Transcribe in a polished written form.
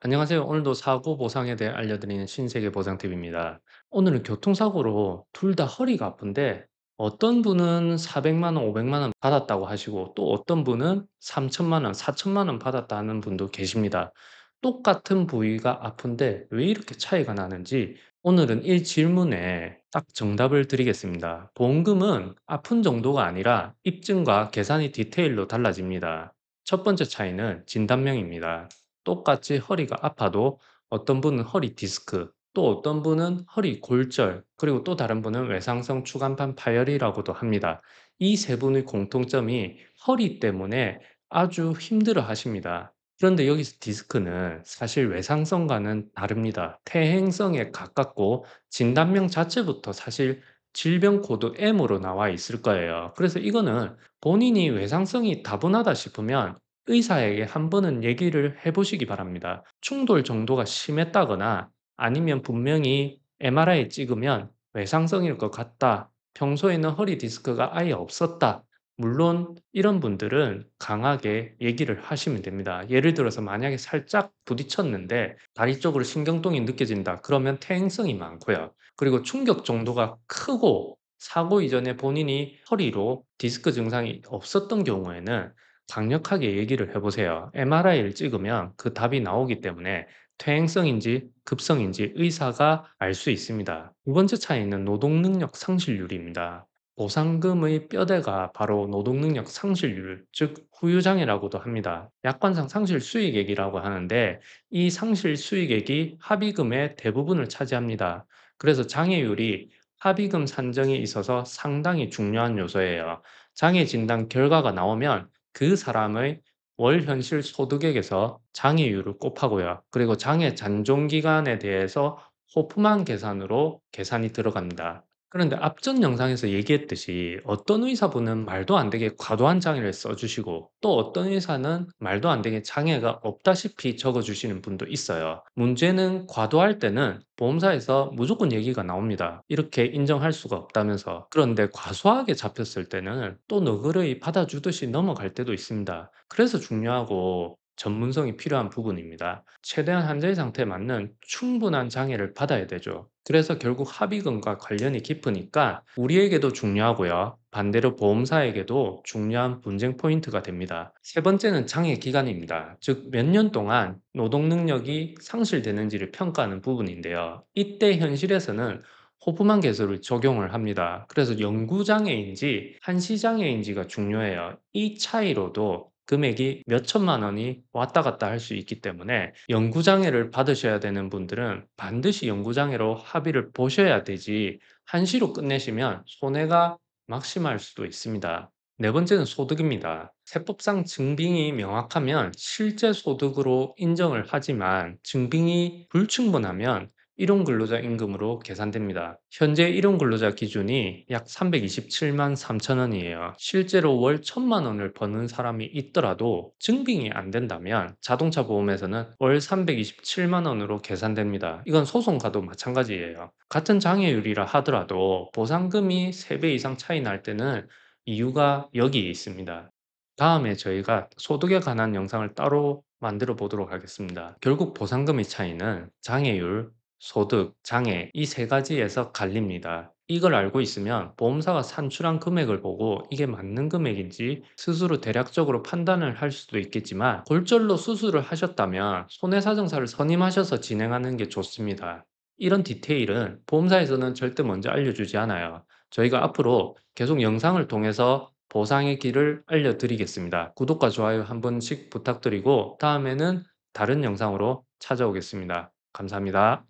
안녕하세요. 오늘도 사고 보상에 대해 알려드리는 신세계 보상팁입니다. 오늘은 교통사고로 둘 다 허리가 아픈데 어떤 분은 400만 원, 500만 원 받았다고 하시고 또 어떤 분은 3천만 원, 4천만 원 받았다는 분도 계십니다. 똑같은 부위가 아픈데 왜 이렇게 차이가 나는지 오늘은 이 질문에 딱 정답을 드리겠습니다. 보험금은 아픈 정도가 아니라 입증과 계산이 디테일로 달라집니다. 첫 번째 차이는 진단명입니다. 똑같이 허리가 아파도 어떤 분은 허리 디스크, 또 어떤 분은 허리 골절, 그리고 또 다른 분은 외상성 추간판 파열이라고도 합니다. 이 세 분의 공통점이 허리 때문에 아주 힘들어 하십니다. 그런데 여기서 디스크는 사실 외상성과는 다릅니다. 퇴행성에 가깝고 진단명 자체부터 사실 질병 코드 M으로 나와 있을 거예요. 그래서 이거는 본인이 외상성이 다분하다 싶으면 의사에게 한 번은 얘기를 해 보시기 바랍니다. 충돌 정도가 심했다거나 아니면 분명히 MRI 찍으면 외상성일 것 같다. 평소에는 허리 디스크가 아예 없었다. 물론 이런 분들은 강하게 얘기를 하시면 됩니다. 예를 들어서 만약에 살짝 부딪혔는데 다리 쪽으로 신경통이 느껴진다. 그러면 퇴행성이 많고요. 그리고 충격 정도가 크고 사고 이전에 본인이 허리로 디스크 증상이 없었던 경우에는 강력하게 얘기를 해 보세요. MRI를 찍으면 그 답이 나오기 때문에 퇴행성인지 급성인지 의사가 알 수 있습니다. 두 번째 차이는 노동능력 상실률입니다. 보상금의 뼈대가 바로 노동능력 상실률, 즉 후유장애라고도 합니다. 약관상 상실 수익액이라고 하는데 이 상실 수익액이 합의금의 대부분을 차지합니다. 그래서 장애율이 합의금 산정에 있어서 상당히 중요한 요소예요. 장애 진단 결과가 나오면 그 사람의 월 현실 소득액에서 장애율을 곱하고요. 그리고 장애 잔존 기간에 대해서 호프만 계산으로 계산이 들어갑니다. 그런데 앞전 영상에서 얘기했듯이 어떤 의사분은 말도 안 되게 과도한 장애를 써주시고 또 어떤 의사는 말도 안 되게 장애가 없다시피 적어주시는 분도 있어요. 문제는 과도할 때는 보험사에서 무조건 얘기가 나옵니다. 이렇게 인정할 수가 없다면서. 그런데 과소하게 잡혔을 때는 또 너그러이 받아주듯이 넘어갈 때도 있습니다. 그래서 중요하고 전문성이 필요한 부분입니다. 최대한 환자의 상태에 맞는 충분한 장애를 받아야 되죠. 그래서 결국 합의금과 관련이 깊으니까 우리에게도 중요하고요. 반대로 보험사에게도 중요한 분쟁 포인트가 됩니다. 세 번째는 장애 기간입니다. 즉, 몇 년 동안 노동 능력이 상실되는지를 평가하는 부분인데요. 이때 현실에서는 호프만 계수를 적용을 합니다. 그래서 영구장애인지 한시장애인지가 중요해요. 이 차이로도 금액이 몇 천만 원이 왔다 갔다 할 수 있기 때문에 영구장애를 받으셔야 되는 분들은 반드시 영구장애로 합의를 보셔야 되지 한시로 끝내시면 손해가 막심할 수도 있습니다. 네 번째는 소득입니다. 세법상 증빙이 명확하면 실제 소득으로 인정을 하지만 증빙이 불충분하면 일용근로자 임금으로 계산됩니다. 현재 일용근로자 기준이 약 327만 3천 원이에요. 실제로 월 1천만 원을 버는 사람이 있더라도 증빙이 안 된다면 자동차 보험에서는 월 327만 원으로 계산됩니다. 이건 소송가도 마찬가지예요. 같은 장애율이라 하더라도 보상금이 3배 이상 차이 날 때는 이유가 여기에 있습니다. 다음에 저희가 소득에 관한 영상을 따로 만들어 보도록 하겠습니다. 결국 보상금의 차이는 장애율, 소득, 장애 이 세 가지에서 갈립니다. 이걸 알고 있으면 보험사가 산출한 금액을 보고 이게 맞는 금액인지 스스로 대략적으로 판단을 할 수도 있겠지만 골절로 수술을 하셨다면 손해사정사를 선임하셔서 진행하는 게 좋습니다. 이런 디테일은 보험사에서는 절대 먼저 알려주지 않아요. 저희가 앞으로 계속 영상을 통해서 보상의 길을 알려드리겠습니다. 구독과 좋아요 한 번씩 부탁드리고 다음에는 다른 영상으로 찾아오겠습니다. 감사합니다.